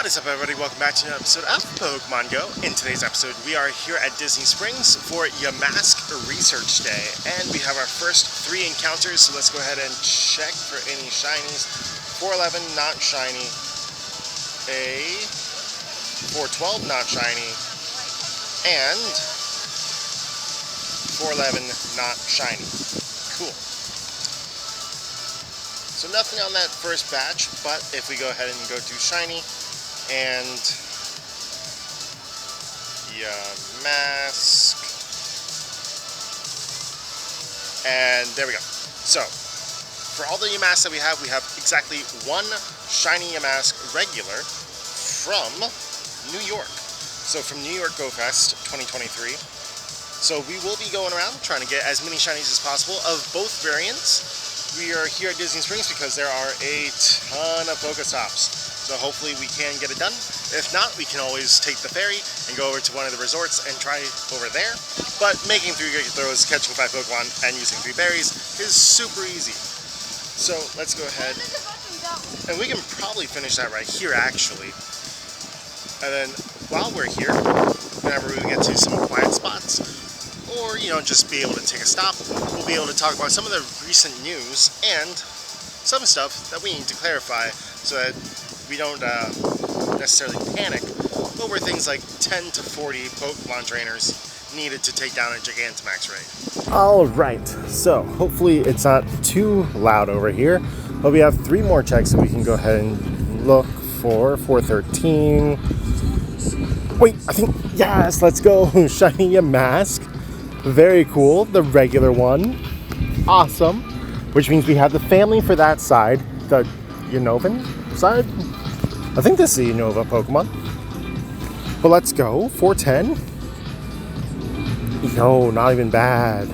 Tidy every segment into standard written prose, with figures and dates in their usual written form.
What is up, everybody? Welcome back to another episode of Pokemon Go. In today's episode, we are here at Disney Springs for Yamask Research Day, and we have our first 3 encounters, so let's go ahead and check for any shinies. 411, not shiny. A 412, not shiny. And 411, not shiny. Cool. So nothing on that first batch, but if we go ahead and go to shiny and Yamask, and there we go. So for all the Yamask that we have exactly 1 shiny Yamask regular from New York. So from New York Go Fest 2023. So we will be going around trying to get as many shinies as possible of both variants. We are here at Disney Springs because there are a ton of Pokestops. So hopefully we can get it done. If not, we can always take the ferry and go over to one of the resorts and try over there. But making 3 great throws, catching 5 Pokemon, and using 3 berries is super easy. So let's go ahead. And we can probably finish that right here, actually. And then while we're here, whenever we get to some quiet spots, or, just be able to take a stop, we'll be able to talk about some of the recent news and some stuff that we need to clarify so that we don't necessarily panic over things like 10 to 40 Pokemon trainers needed to take down a Gigantamax raid. Alright, so hopefully it's not too loud over here, but we have 3 more checks that we can go ahead and look for. 413. Wait, I think, yes, let's go. Shiny Yamask. Very cool, the regular one. Awesome. Which means we have the family for that side. The Unovan side? I think this is the Unova Pokemon. But let's go. 410. Yo, not even bad.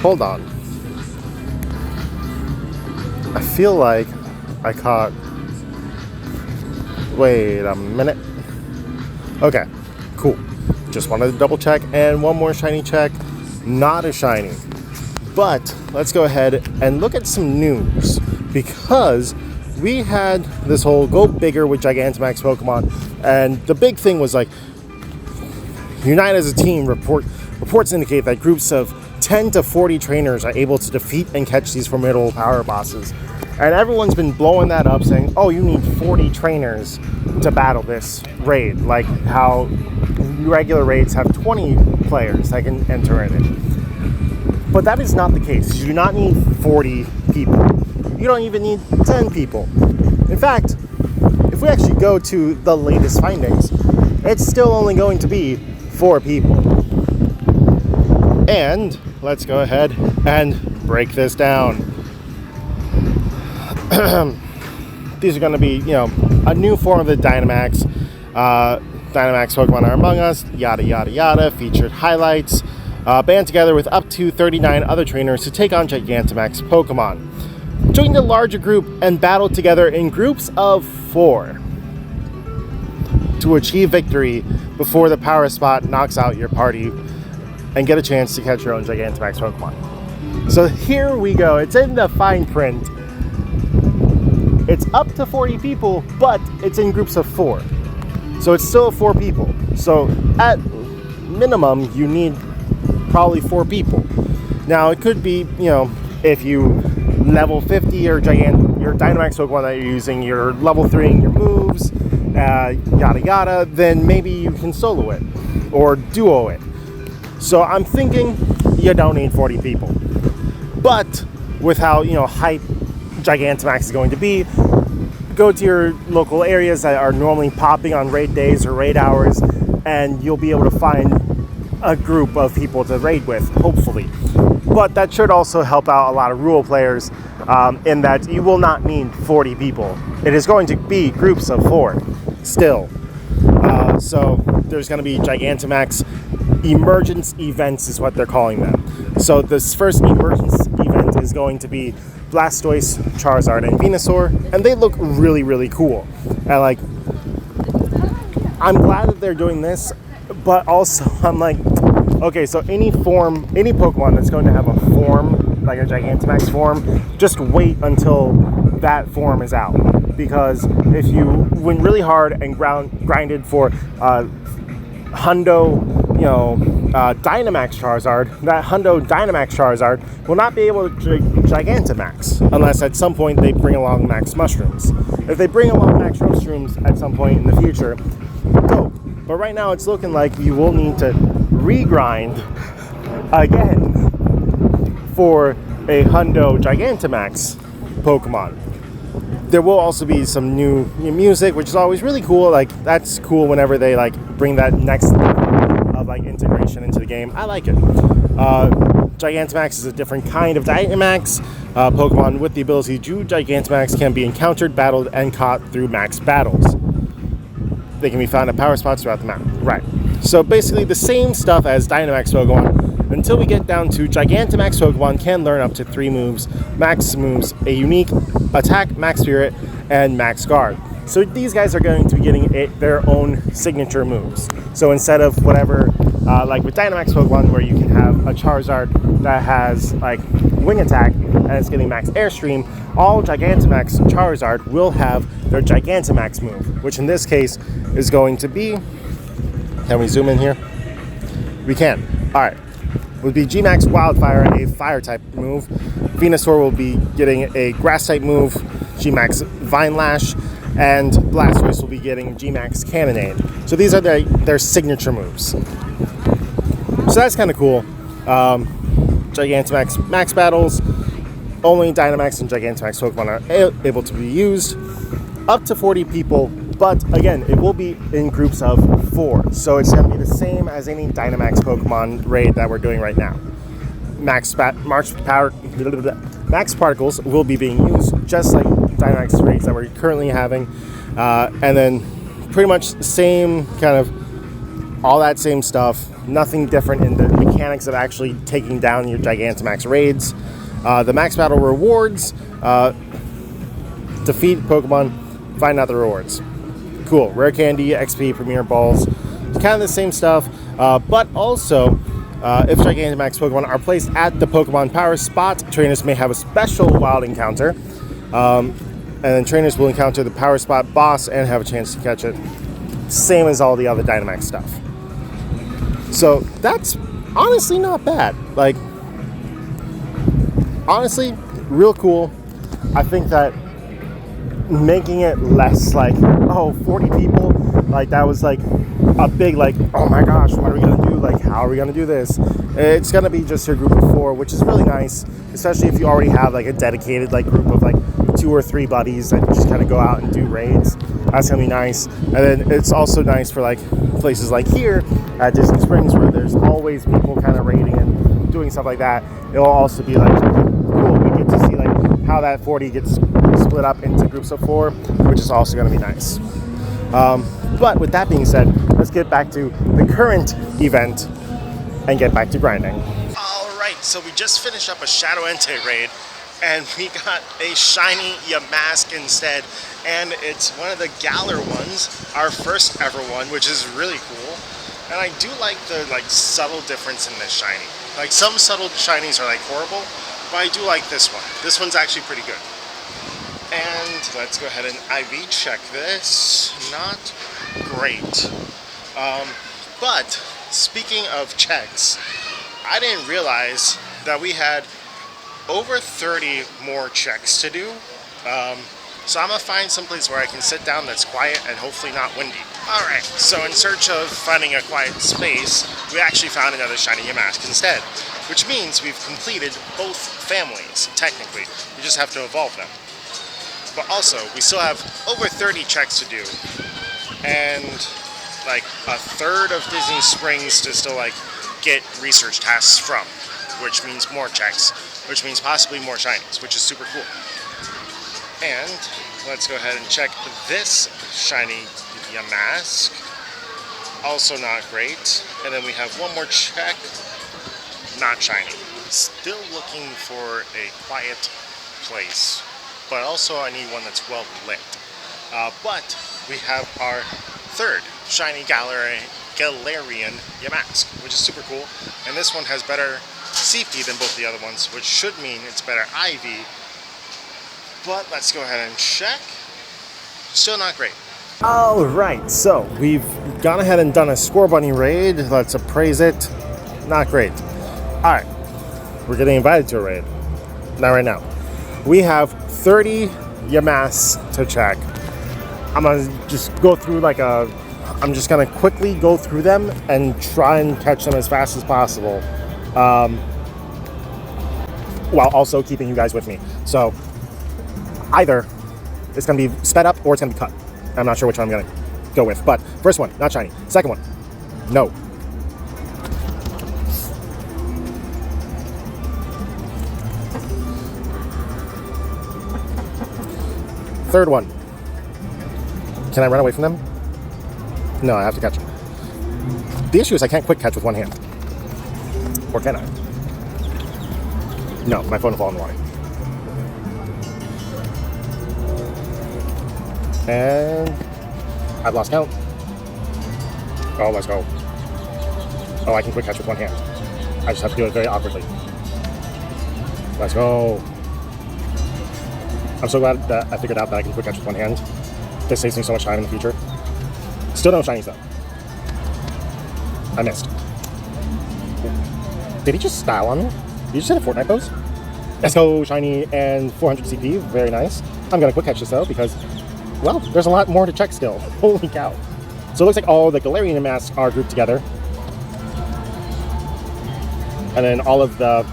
Hold on. I feel like I caught... Wait a minute. Okay, cool. Just wanted to double check, and 1 more shiny check. Not a shiny. But let's go ahead and look at some news, because we had this whole go bigger with Gigantamax Pokemon, and the big thing was like, unite as a team. Reports indicate that groups of 10 to 40 trainers are able to defeat and catch these formidable power bosses. And everyone's been blowing that up, saying, oh, you need 40 trainers to battle this raid, like how regular raids have 20 players that can enter in it. But that is not the case. You do not need 40 people. You don't even need 10 people. In fact, if we actually go to the latest findings, it's still only going to be 4 people. And let's go ahead and break this down. These are going to be, a new form of the Dynamax. Dynamax Pokemon are among us, yada yada yada, featured highlights, band together with up to 39 other trainers to take on Gigantamax Pokemon. Join the larger group and battle together in groups of 4 to achieve victory before the power spot knocks out your party and get a chance to catch your own Gigantamax Pokemon. So here we go, it's in the fine print. It's up to 40 people, but it's in groups of 4. So it's still 4 people. So at minimum, you need probably 4 people. Now it could be, if you level 50 your Dynamax Pokemon that you're using, you're level 3ing your moves, yada yada, then maybe you can solo it or duo it. So I'm thinking you don't need 40 people. But with how, hype Gigantamax is going to be, go to your local areas that are normally popping on raid days or raid hours, and you'll be able to find a group of people to raid with, hopefully. But that should also help out a lot of rural players in that you will not need 40 people. It is going to be groups of 4 still. So there's going to be Gigantamax emergence events is what they're calling them. So this first emergence event is going to be Blastoise, Charizard, and Venusaur, and they look really, really cool. And I'm glad that they're doing this, but also I'm like, okay, so any Pokemon that's going to have a form, like a Gigantamax form, just wait until that form is out. because if you went really hard and grinded for Hundo, Dynamax Charizard, that Hundo Dynamax Charizard will not be able to Gigantamax unless at some point they bring along Max Mushrooms. If they bring along Max Mushrooms at some point in the future, dope. But right now it's looking like you will need to regrind again for a Hundo Gigantamax Pokemon. There will also be some new music, which is always really cool. Like, that's cool whenever they like bring that next level of like integration into the game. I like it. Gigantamax is a different kind of Dynamax. Pokemon with the ability to Gigantamax can be encountered, battled, and caught through max battles. They can be found at power spots throughout the map. Right. So basically the same stuff as Dynamax Pokemon, until we get down to Gigantamax Pokemon can learn up to 3 moves, max moves, a unique attack, max spirit, and max guard. So these guys are going to be getting their own signature moves. So instead of whatever, like with Dynamax Pokemon, where you can have a Charizard that has like wing attack and it's getting max airstream, all Gigantamax Charizard will have their Gigantamax move, which in this case is going to be, can we zoom in here? We can. All right. Would be G-Max Wildfire, a fire type move. Venusaur will be getting a grass type move, G-Max Vine Lash, and Blastoise will be getting G-Max Cannonade. So these are their signature moves. So that's kind of cool. Gigantamax Max battles, only Dynamax and Gigantamax Pokemon are able to be used. Up to 40 people, but again, it will be in groups of 4. So it's going to be the same as any Dynamax Pokemon raid that we're doing right now. Max Particles will be being used just like Dynamax raids that we're currently having. And then pretty much the same kind of, all that same stuff. Nothing different in the mechanics of actually taking down your Gigantamax raids. The Max Battle rewards, defeat Pokemon, find out the rewards. Cool. Rare Candy, XP, Premier Balls. It's kind of the same stuff. But also, if Gigantamax Pokemon are placed at the Pokemon Power Spot, trainers may have a special wild encounter. And then trainers will encounter the Power Spot boss and have a chance to catch it. Same as all the other Dynamax stuff. So that's honestly not bad. Like, honestly, real cool. I think that making it less like, 40 people, like that was like a big like, oh my gosh, what are we gonna do? Like, how are we gonna do this? It's gonna be just your group of 4, which is really nice, especially if you already have like a dedicated like group of like 2 or 3 buddies that just kind of go out and do raids. That's gonna be nice. And then it's also nice for like places like here at Disney Springs, where there's always people kind of raiding and doing stuff like that. It'll also be like cool. We get to see like how that 40 gets split up into groups of 4, which is also going to be nice. But with that being said, let's get back to the current event and get back to grinding. Alright, so we just finished up a Shadow Entei raid, and we got a shiny Yamask instead, and it's one of the Galar ones, our first ever one, which is really cool. And I do like the subtle difference in this shiny. Like, some subtle shinies are like horrible, but I do like this one. This one's actually pretty good. And let's go ahead and IV check this. Not great. But speaking of checks, I didn't realize that we had over 30 more checks to do. So I'm gonna find someplace where I can sit down that's quiet and hopefully not windy. Alright, so in search of finding a quiet space, we actually found another shiny Yamask instead, which means we've completed both families, technically. We just have to evolve them. But also, we still have over 30 checks to do, and like a third of Disney Springs to still like get research tasks from, which means more checks, which means possibly more shinies, which is super cool. And let's go ahead and check this shiny Yamask. Also not great. And then we have one more check, not shiny. Still looking for a quiet place, but also I need one that's well lit. But we have our third shiny Galarian Yamask, which is super cool. And this one has better CP than both the other ones, which should mean it's better IV. But let's go ahead and check. Still not great. All right, so we've gone ahead and done a Score Bunny raid. Let's appraise it. Not great. All right, we're getting invited to a raid. Not right now. We have 30 Yamask to check. I'm gonna just go through I'm just gonna quickly go through them and try and catch them as fast as possible, while also keeping you guys with me. So either it's gonna be sped up or it's gonna be cut. I'm not sure which one I'm gonna go with. But first one, not shiny. Second one, no. Third one. Can I run away from them? No, I have to catch them. The issue is I can't quick catch with one hand. Or can I? No, my phone will fall in the water. And I've lost count. Oh, let's go. Oh, I can quick catch with one hand. I just have to do it very awkwardly. Let's go. I'm so glad that I figured out that I can quick catch with one hand. This saves me so much time in the future. Still no shinies though. I missed. Did he just style on me? Did you just hit a Fortnite pose? Let's go, shiny and 400 CP. Very nice. I'm gonna quick catch this though because, well, there's a lot more to check still. Holy cow. So it looks like all the Galarian masks are grouped together. And then all of the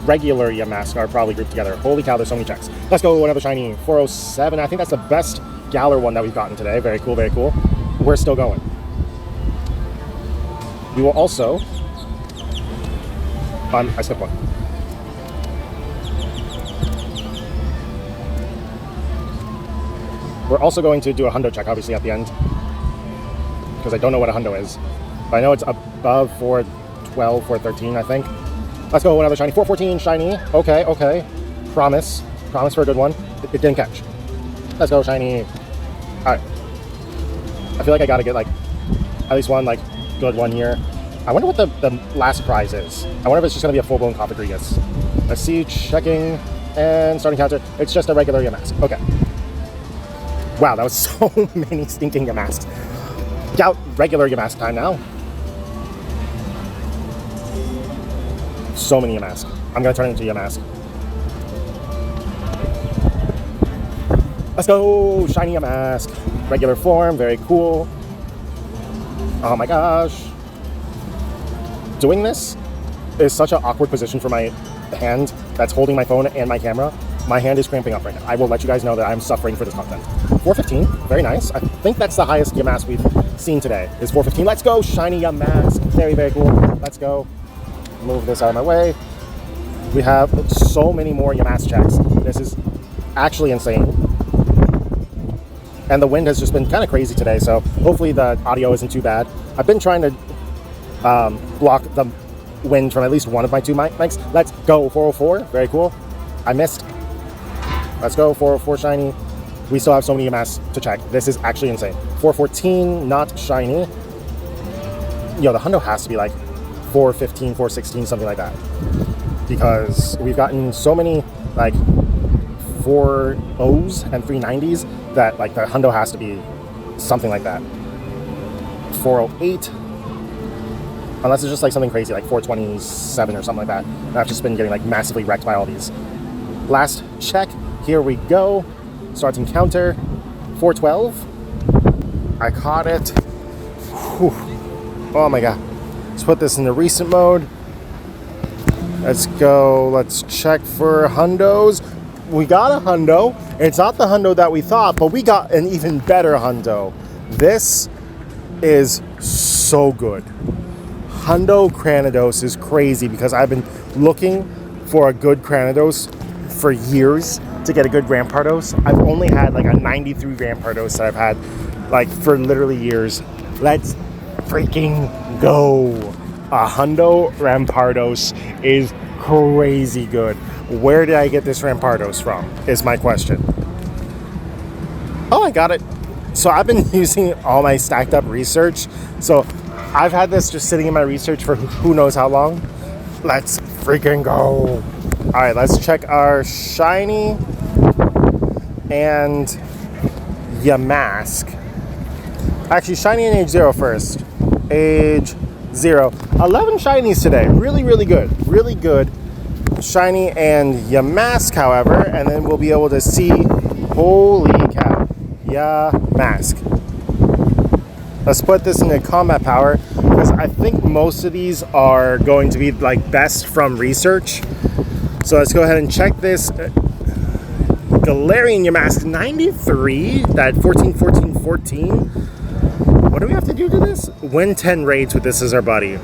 regular Yamask are probably grouped together. Holy cow, there's so many checks. Let's go, another shiny. 407. I think that's the best Galar one that we've gotten today. Very cool, very cool. We're still going. We will also... I skipped one. We're also going to do a hundo check, obviously, at the end. Because I don't know what a hundo is. But I know it's above 412, 413, I think. Let's go, another shiny. 414 shiny. Okay, okay. Promise. Promise for a good one. It didn't catch. Let's go, shiny. Alright. I feel like I gotta get, at least one, good one here. I wonder what the last prize is. I wonder if it's just gonna be a full-blown Cofagrigus. Let's see, checking, and starting counter. It's just a regular Yamask. Okay. Wow, that was so many stinking Yamasks. Out regular Yamask time now. So many Yamask. I'm gonna turn into Yamask. Let's go! Shiny Yamask. Regular form, very cool. Oh my gosh. Doing this is such an awkward position for my hand that's holding my phone and my camera. My hand is cramping up right now. I will let you guys know that I'm suffering for this content. 415, very nice. I think that's the highest Yamask we've seen today, is 415. Let's go, shiny Yamask. Very, very cool. Let's go. Move this out of my way. We have so many more Yamask checks. This is actually insane. And the wind has just been kind of crazy today, so hopefully the audio isn't too bad. I've been trying to block the wind from at least one of my two mics. Let's go, 404. Very cool. I missed. Let's go, 404 shiny. We still have so many Yamask to check. This is actually insane. 414, not shiny. Yo, the hundo has to be 415, 416, something like that. Because we've gotten so many 4.0s and 390s that the hundo has to be something like that. 408. Unless it's just something crazy 427 or something like that. And I've just been getting massively wrecked by all these. Last check. Here we go. Starts encounter. 412. I caught it. Whew. Oh my god. Let's put this into recent mode. Let's go. Let's check for hundos. We got a hundo. It's not the hundo that we thought, but we got an even better hundo. This is so good. Hundo Cranidos is crazy because I've been looking for a good Cranidos for years to get a good Rampardos. I've only had a 93 Rampardos that I've had for literally years. Let's freaking go. A hundo Rampardos is crazy good. Where did I get this Rampardos from is my question. Oh, I got it. So I've been using all my stacked up research. So I've had this just sitting in my research for who knows how long. Let's freaking go. All right, let's check our shiny and Yamask. Actually, shiny and age 0 first. Age 0. 11 shinies today. Really, really good. Really good. Shiny and Yamask, however, and then we'll be able to see. Holy cow. Yamask. Let's put this into combat power, because I think most of these are going to be like best from research. So let's go ahead and check this. Galarian Yamask 93, that 14, 14, 14. What do we have to do to this? Win 10 raids with this as our buddy.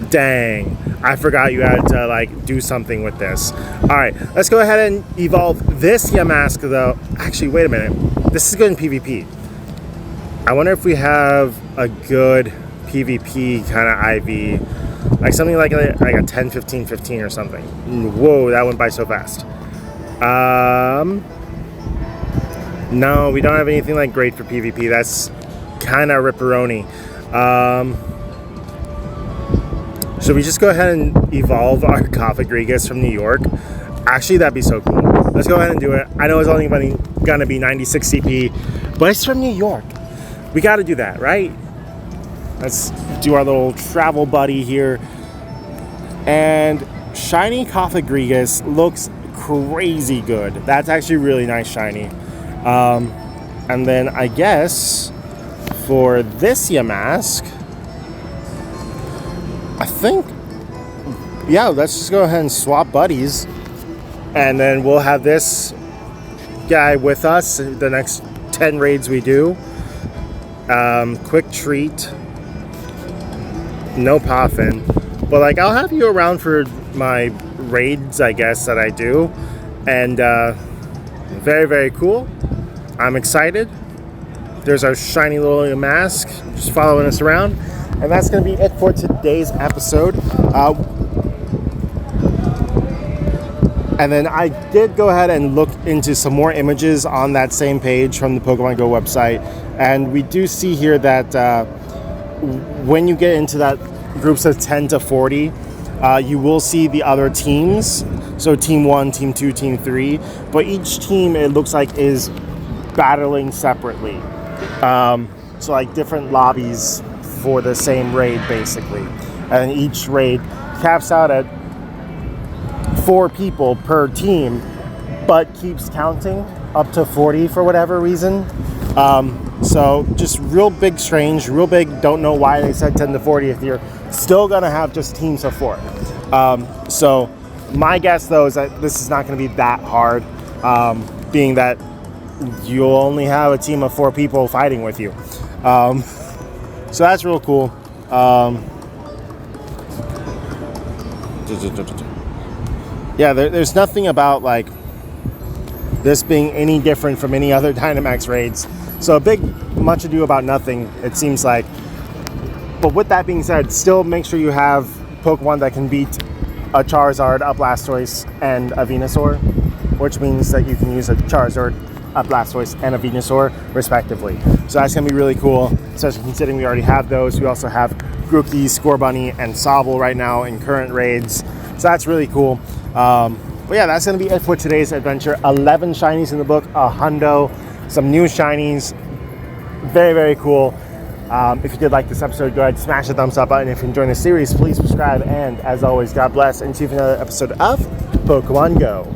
Dang, I forgot you had to like do something with this. All right, let's go ahead and evolve this Yamask though. Actually, wait a minute. This is good in PvP. I wonder if we have a good PvP kind of IV, like something like a 10, 15, 15 or something. Whoa, that went by so fast. No, we don't have anything like great for PvP. That's kind of ripperoni. Should we just go ahead and evolve our Cofagrigus from New York? Actually, that'd be so cool. Let's go ahead and do it. I know it's only gonna be 96 CP, but it's from New York. We gotta do that, right? Let's do our little travel buddy here. And shiny Cofagrigus looks crazy good. That's actually really nice shiny. And then I guess for this Yamask, I think, yeah, let's just go ahead and swap buddies, and then we'll have this guy with us the next 10 raids we do. Quick treat, no poffin, but like I'll have you around for my raids, I guess, that I do, and very, very cool. I'm excited. There's our shiny little Yamask just following us around. And that's going to be it for today's episode. And then I did go ahead and look into some more images on that same page from the Pokemon Go website. And we do see here that when you get into that groups of 10 to 40, you will see the other teams. So Team 1, Team 2, Team 3. But each team, it looks like, is battling separately. So like different lobbies for the same raid, basically. And each raid caps out at 4 people per team, but keeps counting up to 40 for whatever reason. So just real big strange, real big, don't know why they said 10 to 40 if you're still gonna have just teams of 4. So my guess though is that this is not gonna be that hard, being that you'll only have a team of 4 people fighting with you. So that's real cool. Yeah, there's nothing about like this being any different from any other Dynamax raids. So a big much ado about nothing, it seems like. But with that being said, still make sure you have Pokemon that can beat a Charizard, a Blastoise, and a Venusaur, which means that you can use a Charizard, a Blastoise, and a Venusaur, respectively. So that's going to be really cool, especially considering we already have those. We also have Grookey, Scorbunny, and Sobble right now in current raids. So that's really cool. But yeah, that's going to be it for today's adventure. 11 shinies in the book, a hundo, some new shinies. Very, very cool. If you did like this episode, go ahead and smash the thumbs up button. If you're enjoying the series, please subscribe. And as always, God bless. And see you for another episode of Pokemon Go.